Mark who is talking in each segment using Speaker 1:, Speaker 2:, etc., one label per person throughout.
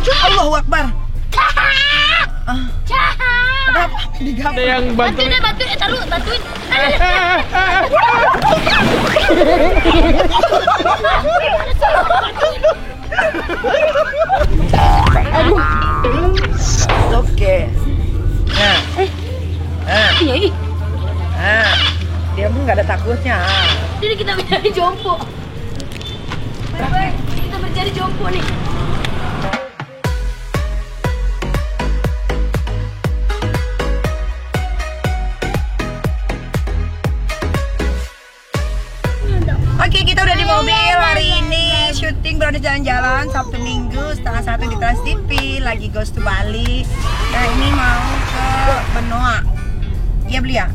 Speaker 1: Allahu Akbar. Kenapa digabung?
Speaker 2: Ada yang bantuin.
Speaker 3: Bantuin.
Speaker 1: Oke.
Speaker 3: Iya.
Speaker 1: Dia pun nggak ada takutnya.
Speaker 3: Jadi kita mencari jompo. Baik, kita mencari jompo nih.
Speaker 1: Oke, kita udah di mobil hari ini syuting berada jalan-jalan Sabtu Minggu setengah 1 di Trans TV lagi Ghost to Bali. Nah ini mau ke Benoa. Iya beli ya?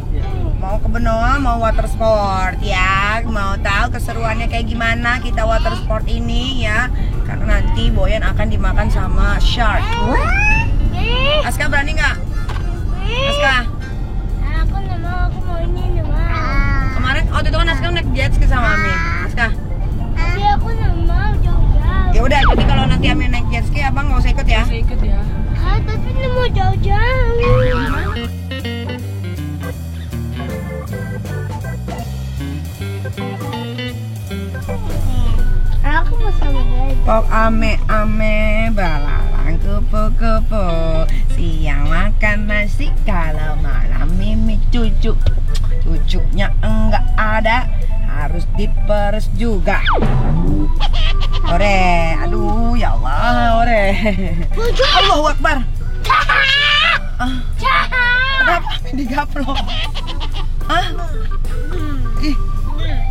Speaker 1: Mau ke Benoa, mau water sport ya. Mau tahu keseruannya kayak gimana kita water sport ini ya? Karena nanti Boyan akan dimakan sama shark. Aska berani nggak? Aska?
Speaker 3: Aku nggak mau, aku mau ini
Speaker 1: Kemarin waktu itu kan Aska naik jet ski sama Ami. Aska?
Speaker 3: Tapi aku nggak mau jauh-jauh.
Speaker 1: Ya udah, jadi kalau nanti Ami naik jet ski, abang nggak usah ikut ya?
Speaker 2: Saya ikut ya.
Speaker 3: Tapi nggak mau jauh-jauh. Aku mau sama dia.
Speaker 1: Pok ame belalang kupu-kupu, siang makan nasi, kalau malam mimi cucunya enggak ada, harus diperes juga. Ore, aduh ya Allah, ore. Allahu Akbar. Kenapa digaplok?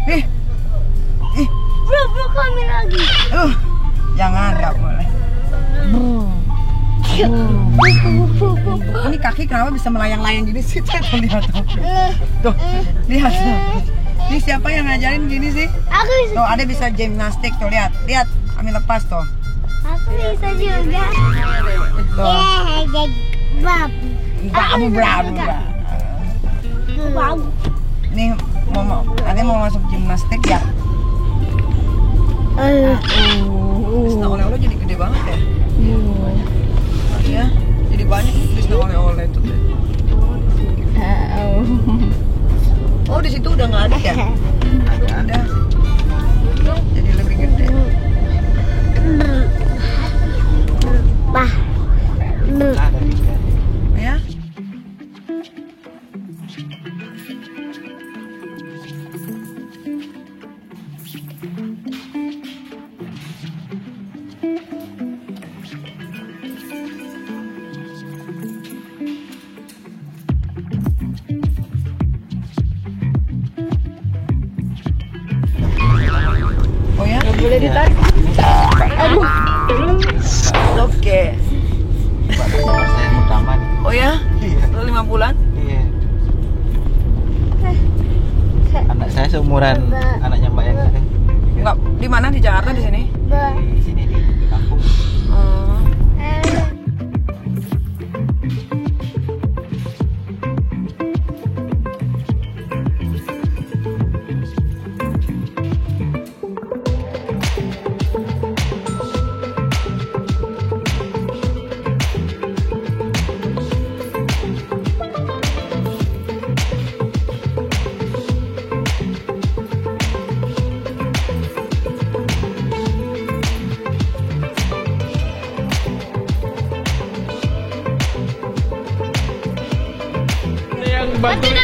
Speaker 1: Ih.
Speaker 3: Bro, kami lagi.
Speaker 1: Jangan, nggak boleh. Ini kaki kenapa bisa melayang-layang gini sih? Tuh, lihat tuh. Lihat tuh. Ini siapa yang ngajarin gini sih?
Speaker 3: Aku bisa.
Speaker 1: Tuh, ada bisa gimnastik tuh, lihat. Kami lepas tuh.
Speaker 3: Aku bisa juga.
Speaker 1: Tuh.
Speaker 3: Babu.
Speaker 1: Ini ada mau masuk gimnastik ya? Bisna oleh-oleh jadi gede banget ya? Iya, jadi banyak bisna oleh-oleh itu. Oh, di situ udah nggak ada ya? Ada. Jadi lebih gede. Ya? Oh ya? Nggak boleh ditarik. Aduh. Oke.
Speaker 4: Saya di taman.
Speaker 1: Oh ya?
Speaker 4: Iya.
Speaker 1: Lu 5 bulan?
Speaker 4: Iya. Anak saya seumuran anaknya Mbak yang tadi.
Speaker 1: Enggak, di mana? Di Jakarta di sini?
Speaker 4: Di sini di kampung.
Speaker 1: Oh.
Speaker 3: Bantuin.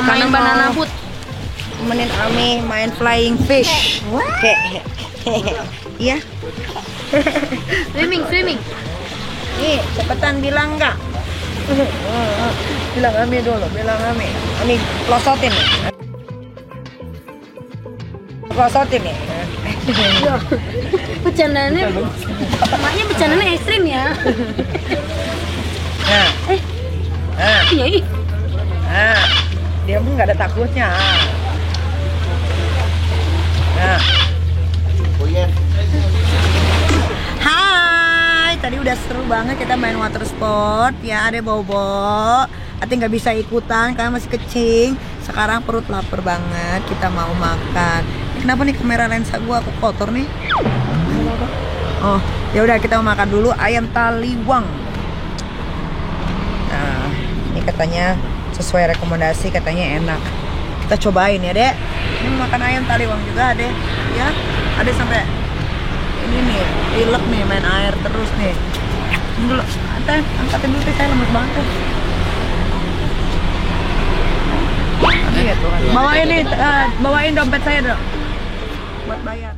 Speaker 1: Main banana boat. Temenin Ami main flying fish. Oke. Iya.
Speaker 3: Swimming.
Speaker 1: Nih, cepetan bilang enggak? Bilang Ami dulu, bilang Ami. Ami pelosotin nih. Pelosotin nih.
Speaker 3: Bercandanya, maknya bercandanya ekstrim ya. Iya.
Speaker 1: Dia pun nggak ada takutnya. Hai, tadi udah seru banget kita main water sport ya, ada Bobo. Ati nggak bisa ikutan karena masih kecing. Sekarang perut lapar banget, kita mau makan. Kenapa nih kamera lensa gua aku kotor nih? Oh, ya udah kita mau makan dulu ayam taliwang. Nah, ini katanya sesuai rekomendasi, katanya enak. Kita cobain ya, Dek. Ini makan ayam taliwang juga, Dek. Ya, ada sampai ini nih, pilek nih, main air terus nih. Ini dulu, angkatin dulu, saya lemes banget. Iya tuh. Bawain nih, bawain dompet saya dong. Buat bayar.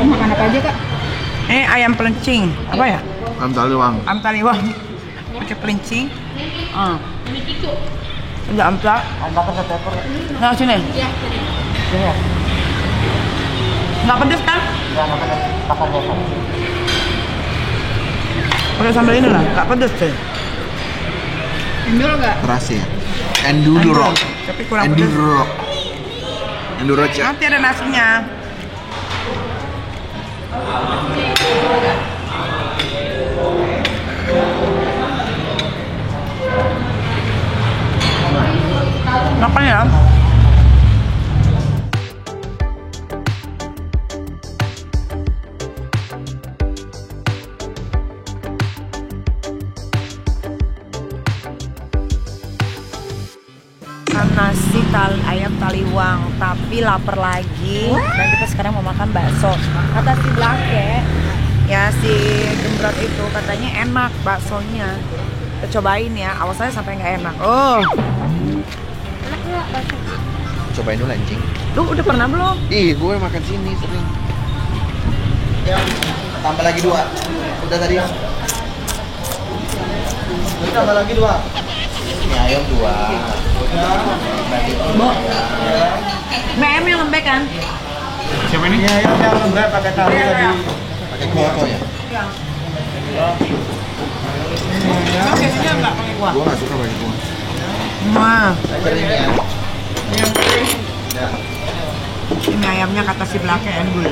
Speaker 1: Makan apa aja, Kak? Ini ayam pelencing. Apa ya?
Speaker 4: Ayam taliwang.
Speaker 1: Ayam taliwang. Pakai pelencing. Enggak ampla. Nah, sini. Iya. Sini ya. Enggak pedes kan?
Speaker 4: Enggak pedas. Pakai biasa.
Speaker 1: Pakai sambal ini lah, enggak pedes sih. Enduro enggak?
Speaker 4: Terasi ya. Enduro.
Speaker 1: Tapi kurang pedes.
Speaker 4: Enduro cek.
Speaker 1: Nanti ada nasinya. Makan ya. Nasi ayam taliwang, tapi lapar lagi dan kita sekarang mau makan bakso. Kata si Blake, ya si Gembrot itu katanya enak baksonya. Kita cobain ya, awas saya sampai nggak enak. Oh,
Speaker 3: Enak nggak bakso?
Speaker 4: Cobain dulu anjing.
Speaker 1: lu udah pernah belum?
Speaker 4: Ih, gue makan sini sering. Ya, tambah lagi 2. Udah tadi ya. Tambah lagi 2. Ini ayam 2.
Speaker 1: Bo, BM yang lembek kan?
Speaker 2: Siapa ini?
Speaker 4: Iya, yang lembek pakai tahu tadi. Pakai kuah kok ya?
Speaker 1: Iya.
Speaker 2: Biasanya nggak pakai kuah.
Speaker 4: Gue nggak suka pakai kuah.
Speaker 1: Wah,
Speaker 4: Kering ya.
Speaker 1: ini ayamnya kata si Blake endul.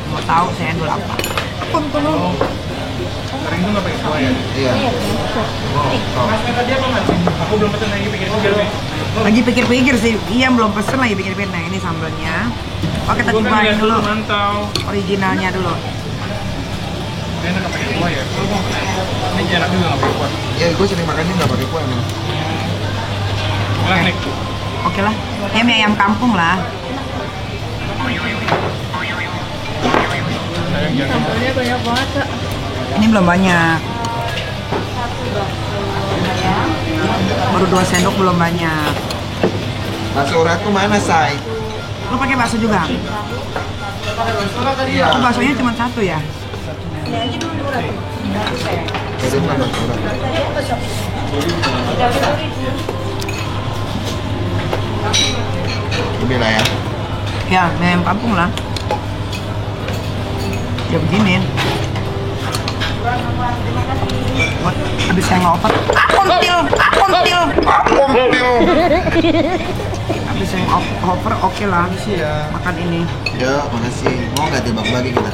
Speaker 1: Mau tahu saya endul apa?
Speaker 2: Kering tuh nggak pakai kuah ya?
Speaker 4: Iya.
Speaker 2: Masnya tadi apa mas? Aku belum pesen lagi pikir-pikir nih.
Speaker 1: Lagi pikir-pikir sih, iya belum pesen lagi pikir-pikir. Nah ini sambalnya. Oke, kita cobain dulu
Speaker 2: Mantau.
Speaker 1: originalnya dulu.
Speaker 2: Ini enak nggak pakai kuah ya? Ini enak juga nggak pakai kuah.
Speaker 4: Iya, gue sering makannya nggak pakai kuah emang.
Speaker 2: Enak nih.
Speaker 1: Oke lah, ya mie ayam kampung lah.
Speaker 3: Sambalnya banyak banget, Kak.
Speaker 1: Ini belum banyak. Baru 2 sendok belum banyak.
Speaker 4: Bakso urat tuh mana, Say?
Speaker 1: Lu pakai bakso juga?
Speaker 4: Iya.
Speaker 1: Oh, baksonya cuma 1 ya?
Speaker 4: Jadi bukan bakso urat. Lebih lah ya.
Speaker 1: Ya, mie ayam kampung lah. Ya begini. Buat habis saya ngoper. Kontil. Habis saya ngoper, oke lah. Makan ini.
Speaker 4: Ya, makasih. Mau nggak tebak bagi kita?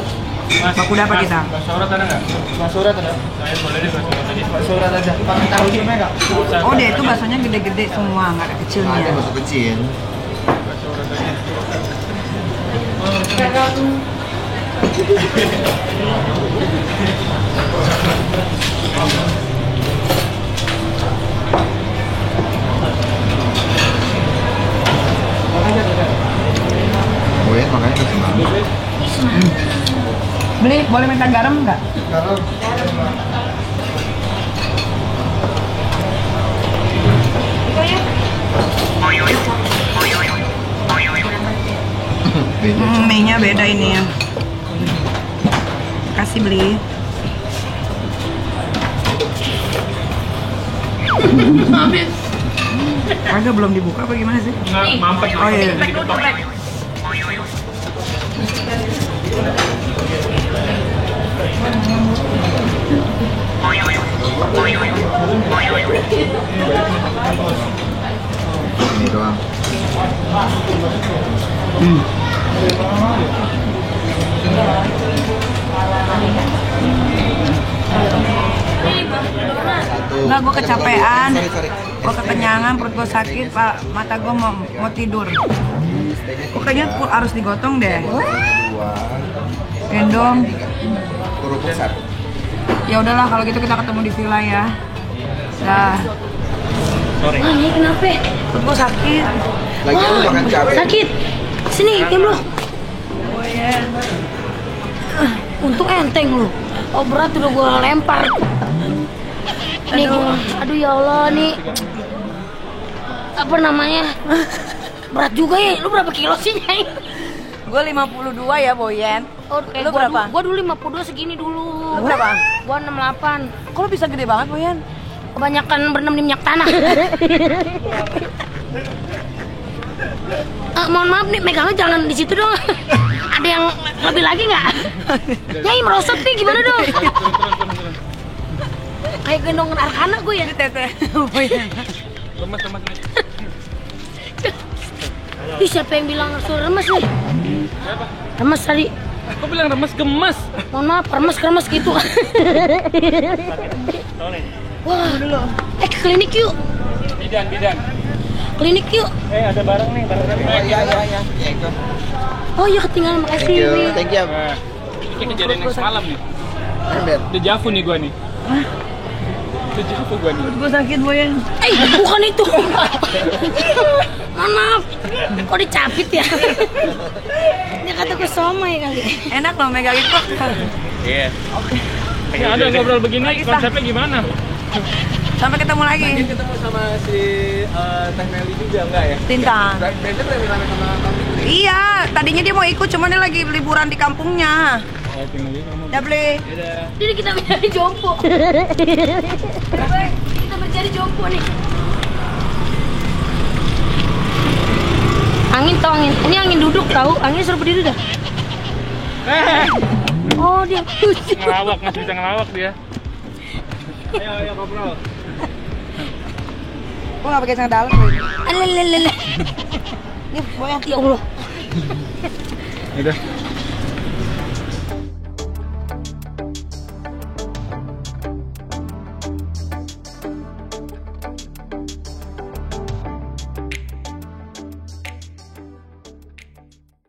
Speaker 1: Baku dapat kita.
Speaker 2: Bakso urat ada nggak? Bakso urat ada. Saya boleh deh bakso urat tadi. Bakso urat aja. Pakai tahu gimana nggak?
Speaker 1: Oh, dia itu baksonya gede-gede semua, nggak ada
Speaker 4: Ada
Speaker 1: kecilnya.
Speaker 4: bakso kecil.
Speaker 2: Bakso urat aja.
Speaker 4: Gue makanya kasih banget.
Speaker 1: Beli, boleh minta garam nggak?
Speaker 4: Kalau
Speaker 3: Itu ya?
Speaker 1: Mie-nya beda ini ya. Kasih beli. Agak belum dibuka apa gimana sih?
Speaker 2: Nggak, mampet.
Speaker 1: Oh iya.
Speaker 4: Ini doang. Satu.
Speaker 1: Enggak, gue kecapean.
Speaker 4: Sorry.
Speaker 1: Gue kekenyangan, perut gue sakit, Pak. Mata gue mau tidur. Kok kayaknya harus digotong deh.
Speaker 4: Dua.
Speaker 1: Gendong.
Speaker 4: Kerupuk satu.
Speaker 1: Ya udahlah kalau gitu kita ketemu di villa ya. Dah.
Speaker 2: Sorry.
Speaker 3: Wah, ini kenapa?
Speaker 1: Perut gue sakit.
Speaker 4: Lagi lu makan cabai.
Speaker 3: Sakit. Sini, diam lu. Untung enteng lu. Oh berat udah gua lempar. Nih, aduh ya Allah nih. Apa namanya? Berat juga ya. Lu berapa kilo sih, Nyai?
Speaker 1: Gue 52 ya, Boyen.
Speaker 3: Oh,
Speaker 1: Lu berapa?
Speaker 3: Gua dulu 52 segini dulu.
Speaker 1: Lu berapa?
Speaker 3: Gua 68.
Speaker 1: Kok lu bisa gede banget, Boyen?
Speaker 3: Kebanyakan berenam di minyak tanah. Mohon maaf nih, megangnya jangan di situ dong. Ada yang lebih lagi nggak? Nyai merosot nih, gimana dong? Kayak gendongan anak-anak gue ya.
Speaker 1: Tete, Boyen.
Speaker 2: Lemes.
Speaker 3: Ih, siapa yang bilang suruh remes nih? Remes tadi.
Speaker 2: Aku bilang remes gemes.
Speaker 3: Mohon maaf, remes gitu. Wah, ke klinik yuk.
Speaker 2: Bidan.
Speaker 3: Klinik yuk.
Speaker 2: Ada barang nih, barang tadi.
Speaker 4: Iya. Ya, itu.
Speaker 3: Oh iya, ketinggalan, makasih.
Speaker 4: Thank you.
Speaker 2: Ini kejadian yang semalam nih.
Speaker 4: Ember.
Speaker 2: Dejavu nih gua nih. Dejavu gua nih.
Speaker 1: Perut gue sakit, Boyen.
Speaker 3: Bukan itu. Mohon maaf. Kok dicapit ya? Dia kata gue somai kali.
Speaker 1: Enak loh megangin kok.
Speaker 2: Iya. Oke. Ada ngobrol begini, konsepnya gimana?
Speaker 1: Sampai ketemu lagi.
Speaker 2: Ketemu sama si Teh Meli juga enggak ya?
Speaker 1: Tintang.
Speaker 2: Biasanya rame-rame sama Kang Fikri.
Speaker 1: Iya, tadinya dia mau ikut, cuman dia lagi liburan di kampungnya.
Speaker 2: Oh, tinggal dia ngomong.
Speaker 1: Ya beli.
Speaker 2: Dadah.
Speaker 3: Jadi kita menjadi jompo. Kita menjadi jompo nih. Angin tau angin. Ini angin duduk tahu. Angin suruh berdiri dah. Oh dia.
Speaker 2: Ngelawak, nggak bisa ngelawak dia. Ayo ngobrol.
Speaker 1: Gue gak pakai sandal.
Speaker 3: Alelelele.
Speaker 1: Nih, Boyen.
Speaker 3: Ya Allah.
Speaker 2: Udah.